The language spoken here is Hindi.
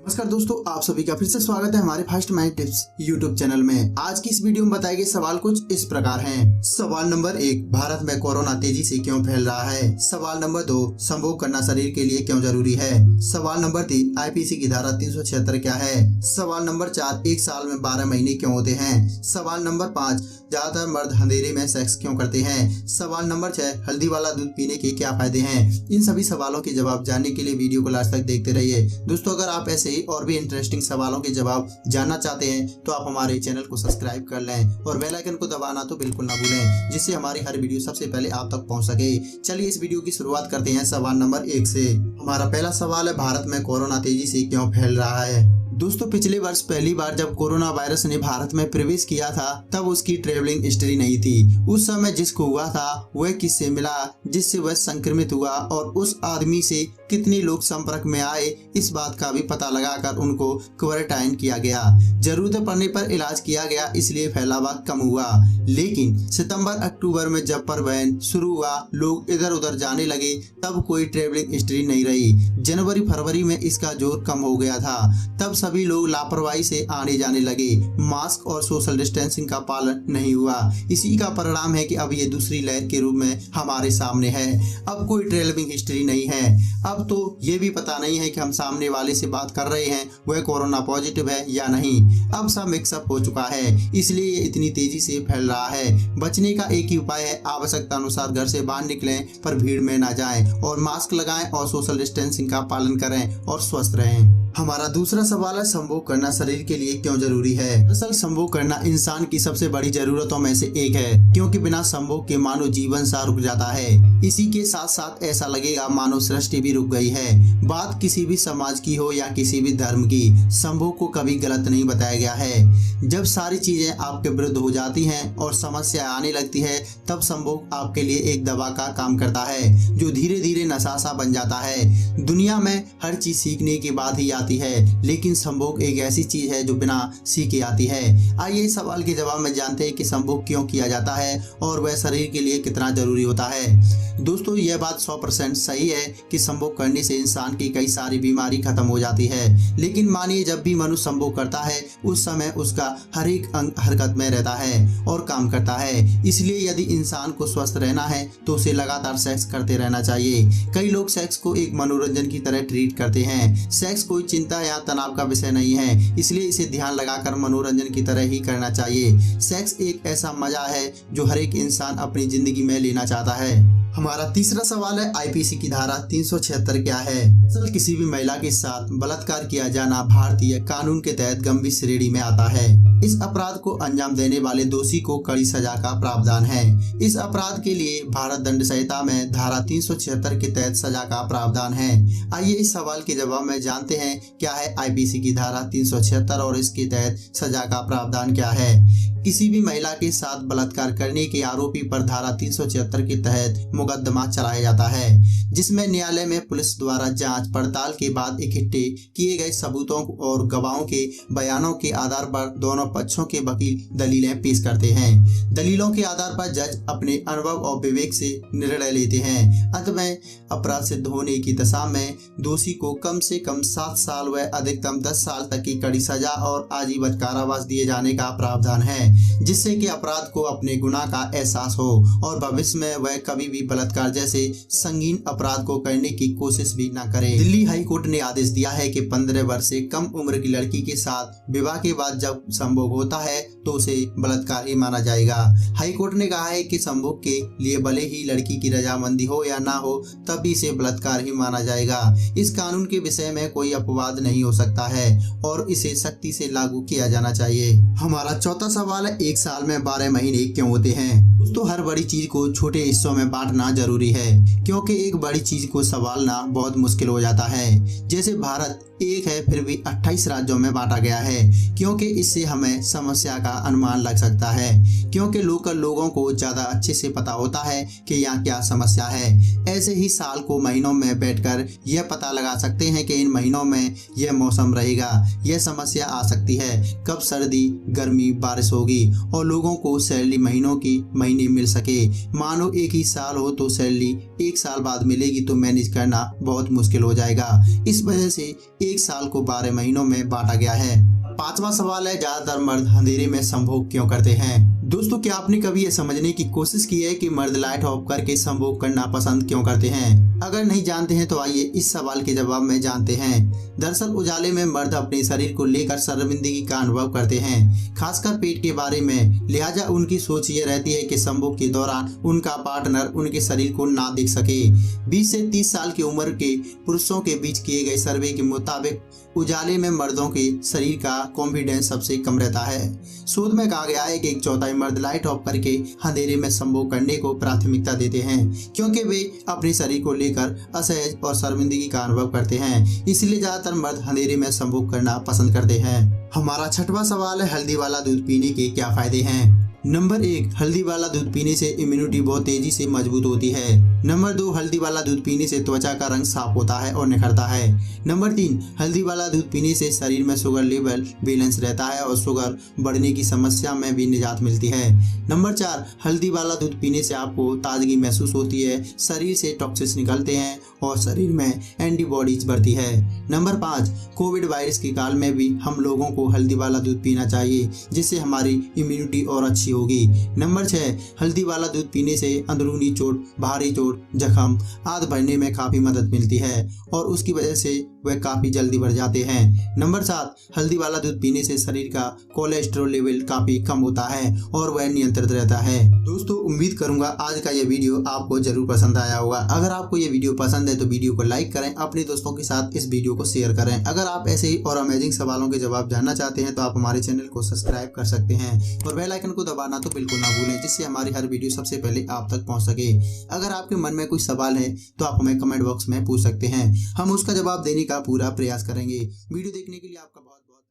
नमस्कार दोस्तों, आप सभी का फिर से स्वागत है हमारे first mind tips YouTube channel में। आज की इस वीडियो में बताए गए सवाल कुछ इस प्रकार हैं। सवाल नंबर 1, भारत में कोरोना तेजी से क्यों फैल रहा है। सवाल नंबर 2, संभोग करना शरीर के लिए क्यों जरूरी है। सवाल नंबर 3, आईपीसी की धारा 376 क्या है। सवाल नंबर 4, एक साल में 12 महीने क्यों होते हैं। सवाल नंबर 5, ज्यादातर मर्द अंधेरे में सेक्स क्यों करते हैं। सवाल नंबर 6, हल्दी वाला दूध पीने के क्या फायदे हैं। इन सभी सवालों के जवाब जानने के लिए वीडियो को लास्ट तक देखते रहिए। दोस्तों, अगर आप ऐसे ही और भी इंटरेस्टिंग सवालों के जवाब जानना चाहते हैं तो आप हमारे चैनल को सब्सक्राइब कर लें और बेल आइकन को दबाना तो बिल्कुल ना भूलें, जिससे हमारी हर वीडियो सबसे पहले आप तक पहुंच सके। चलिए इस वीडियो की शुरुआत करते हैं सवाल नंबर 1 से। हमारा पहला सवाल है, भारत में कोरोना तेजी से क्यों फैल रहा है। दोस्तों, पिछले वर्ष पहली बार जब कोरोना वायरस ने भारत में प्रवेश किया था तब उसकी ट्रेवलिंग हिस्ट्री नहीं थी। उस समय जिसको हुआ था वह किससे मिला जिससे वह संक्रमित हुआ और उस आदमी से कितने लोग संपर्क में आए, इस बात का भी पता लगाकर उनको क्वारंटाइन किया गया। जरूरत पड़ने पर इलाज किया गया, इसलिए फैलावा कम हुआ। लेकिन सितंबर अक्टूबर में जब परिवहन शुरू हुआ, लोग इधर उधर जाने लगे, तब कोई ट्रेवलिंग हिस्ट्री नहीं रही। जनवरी फरवरी में इसका जोर कम हो गया था, तब सभी लोग लापरवाही से आने जाने लगे। मास्क और सोशल डिस्टेंसिंग का पालन नहीं हुआ। इसी का परिणाम है कि अब ये दूसरी लहर के रूप में हमारे सामने है। अब कोई ट्रेवलिंग हिस्ट्री नहीं है। अब तो ये भी पता नहीं है कि हम सामने वाले से बात कर रहे हैं वह कोरोना पॉजिटिव है या नहीं। अब सब मिक्सअप हो चुका है, इसलिए ये इतनी तेजी से फैल रहा है। बचने का एक ही उपाय है, आवश्यकता अनुसार घर से बाहर निकलें पर भीड़ में ना जाएं और मास्क लगाएं और सोशल डिस्टेंसिंग का पालन करें और स्वस्थ रहें। हमारा दूसरा सवाल है, संभोग करना शरीर के लिए क्यों जरूरी है। दरअसल संभोग करना इंसान की सबसे बड़ी जरूरतों में से एक है, क्योंकि बिना संभोग के मानव जीवन सा रुक जाता है। इसी के साथ साथ ऐसा लगेगा मानव सृष्टि भी रुक गई है। बात किसी भी समाज की हो या किसी भी धर्म की, संभोग को कभी गलत नहीं बताया गया है। जब सारी चीजें आपके विरुद्ध हो जाती हैं और समस्या आने लगती है, तब संभोग आपके लिए एक दवा का काम करता है, जो धीरे धीरे नशा सा बन जाता है। दुनिया में हर चीज सीखने के बाद ही आती है, लेकिन संभोग एक ऐसी चीज है जो बिना सीखे आती है। आइए इस सवाल के जवाब में जानते हैं कि संभोग क्यों किया जाता है और वह शरीर के लिए कितना जरूरी होता है। दोस्तों, यह बात 100% सही है कि संभोग करने से इंसान की कई सारी बीमारी खत्म हो जाती है। लेकिन मानिए जब भी मनुष्य संभोग करता है उस समय उसका हर एक अंग हरकत में रहता है और काम करता है। इसलिए यदि इंसान को स्वस्थ रहना है तो उसे लगातार सेक्स करते रहना चाहिए। कई लोग सेक्स को एक मनोरंजन की तरह ट्रीट करते हैं। सेक्स कोई चिंता या तनाव का विषय नहीं है, इसलिए इसे ध्यान लगाकर मनोरंजन की तरह ही करना चाहिए। सेक्स एक ऐसा मजा है जो हर एक इंसान अपनी जिंदगी में लेना चाहता है। हमारा तीसरा सवाल है, आईपीसी की धारा 376 क्या है। असल किसी भी महिला के साथ बलात्कार किया जाना भारतीय कानून के तहत गंभीर श्रेणी में आता है। इस अपराध को अंजाम देने वाले दोषी को कड़ी सजा का प्रावधान है। इस अपराध के लिए भारत दंड संहिता में धारा 376 के तहत सजा का प्रावधान है। आइए इस सवाल के जवाब में जानते हैं क्या है आईपीसी की धारा 376 और इसके तहत सजा का प्रावधान क्या है। किसी भी महिला के साथ बलात्कार करने के आरोपी पर धारा 376 के तहत मुकदमा चलाया जाता है, जिसमें न्यायालय में पुलिस द्वारा जांच पड़ताल के बाद इकट्ठे किए गए सबूतों और गवाहों के बयानों के आधार पर दोनों पक्षों के वकील दलीलें पेश करते हैं। दलीलों के आधार पर जज अपने अनुभव और विवेक से निर्णय लेते हैं। अंत में अपराध सिद्ध होने की दशा में दोषी को कम से कम 7 साल व अधिकतम 10 साल तक की कड़ी सजा और आजीवन कारावास दिए जाने का प्रावधान है, जिससे कि अपराध को अपने गुनाह का एहसास हो और भविष्य में वह कभी भी बलात्कार जैसे संगीन अपराध को करने की कोशिश भी न करे। दिल्ली हाई कोर्ट ने आदेश दिया है कि 15 वर्ष से कम उम्र की लड़की के साथ विवाह के बाद जब संभोग होता है तो उसे बलात्कार ही माना जाएगा। हाई कोर्ट ने कहा है कि संभोग के लिए भले ही लड़की की रजामंदी हो या ना हो, तब भी इसे बलात्कार ही माना जाएगा। इस कानून के विषय में कोई अपवाद नहीं हो सकता है और इसे सख्ती से लागू किया जाना चाहिए। हमारा चौथा सवाल है, एक साल में 12 महीने क्यों होते हैं। दोस्तों, हर बड़ी चीज को छोटे हिस्सों में बांटना जरूरी है, क्योंकि एक बड़ी चीज को संभालना बहुत मुश्किल हो जाता है। जैसे भारत एक है फिर भी 28 राज्यों में बांटा गया है, क्योंकि इससे हमें समस्या का अनुमान लग सकता है, क्योंकि लोकल लोगों को ज्यादा अच्छे से पता होता है कि यहाँ क्या समस्या है। ऐसे ही साल को महीनों में बैठकर यह पता लगा सकते हैं कि इन महीनों में यह मौसम रहेगा, यह समस्या आ सकती है, कब सर्दी गर्मी बारिश होगी और लोगों को सैलरी महीनों की महीने महीने मिल सके। मानो एक ही साल हो तो सैलरी एक साल बाद मिलेगी तो मैनेज करना बहुत मुश्किल हो जाएगा। इस वजह से एक साल को 12 महीनों में बांटा गया है। पांचवा सवाल है, ज्यादातर मर्द अंधेरे में संभोग क्यों करते हैं? दोस्तों, क्या आपने कभी ये समझने की कोशिश की है कि मर्द लाइट ऑफ करके संभोग करना पसंद क्यों करते हैं? अगर नहीं जानते हैं तो आइए इस सवाल के जवाब में जानते हैं। दरअसल उजाले में मर्द अपने शरीर को लेकर शर्मिंदगी का अनुभव करते हैं, खासकर पेट के बारे में। लिहाजा उनकी सोच ये रहती है कि संभोग के दौरान उनका पार्टनर उनके शरीर को ना देख सके। 20 से 30 साल की उम्र के पुरुषों के बीच किए गए सर्वे के मुताबिक उजाले में मर्दों के शरीर का कॉन्फिडेंस सबसे कम रहता है। शोध में कहा गया है कि 1/4 मर्द लाइट ऑफ करके अंधेरे में संभोग करने को प्राथमिकता देते हैं, क्योंकि वे अपने शरीर को लेकर असहज और शर्मिंदगी का अनुभव करते हैं। इसलिए ज्यादातर मर्द अंधेरे में संभोग करना पसंद करते हैं। हमारा छठवां सवाल है, हल्दी वाला दूध पीने के क्या फायदे हैं? नंबर 1, हल्दी वाला दूध पीने से इम्यूनिटी बहुत तेजी से मजबूत होती है। नंबर 2, हल्दी वाला दूध पीने से त्वचा का रंग साफ होता है और निखरता है। नंबर 3, हल्दी वाला दूध पीने से शरीर में शुगर लेवल बैलेंस रहता है और शुगर बढ़ने की समस्या में भी निजात मिलती है। नंबर 4, हल्दी वाला दूध पीने से आपको ताजगी महसूस होती है, शरीर से टॉक्सिन्स निकलते हैं और शरीर में एंटीबॉडीज बढ़ती है। नंबर 5, कोविड वायरस के काल में भी हम लोगों को हल्दी वाला दूध पीना चाहिए, जिससे हमारी इम्यूनिटी और अच्छी होगी। नंबर 6, हल्दी वाला दूध पीने से अंदरूनी चोट, भारी चोट, जख्म आदि भरने में काफी मदद मिलती है और उसकी वजह से वह काफी जल्दी बढ़ जाते हैं। नंबर 7, हल्दी वाला दूध पीने से शरीर का कोलेस्ट्रॉल लेवल काफी कम होता है और वह नियंत्रित रहता है। दोस्तों, उम्मीद करूंगा आज का यह वीडियो आपको जरूर पसंद आया होगा। अगर आपको यह वीडियो पसंद है तो वीडियो को लाइक करें, अपने दोस्तों के साथ इस वीडियो को शेयर करें। अगर आप ऐसे ही और अमेजिंग सवालों के जवाब जानना चाहते हैं तो आप हमारे चैनल को सब्सक्राइब कर सकते हैं और बेल आइकन को दबाना तो बिल्कुल ना भूलें, जिससे हमारी हर वीडियो सबसे पहले आप तक पहुंच सके। अगर आपके मन में कोई सवाल है तो आप हमें कमेंट बॉक्स में पूछ सकते हैं, हम उसका जवाब देने का पूरा प्रयास करेंगे। वीडियो देखने के लिए आपका बहुत बहुत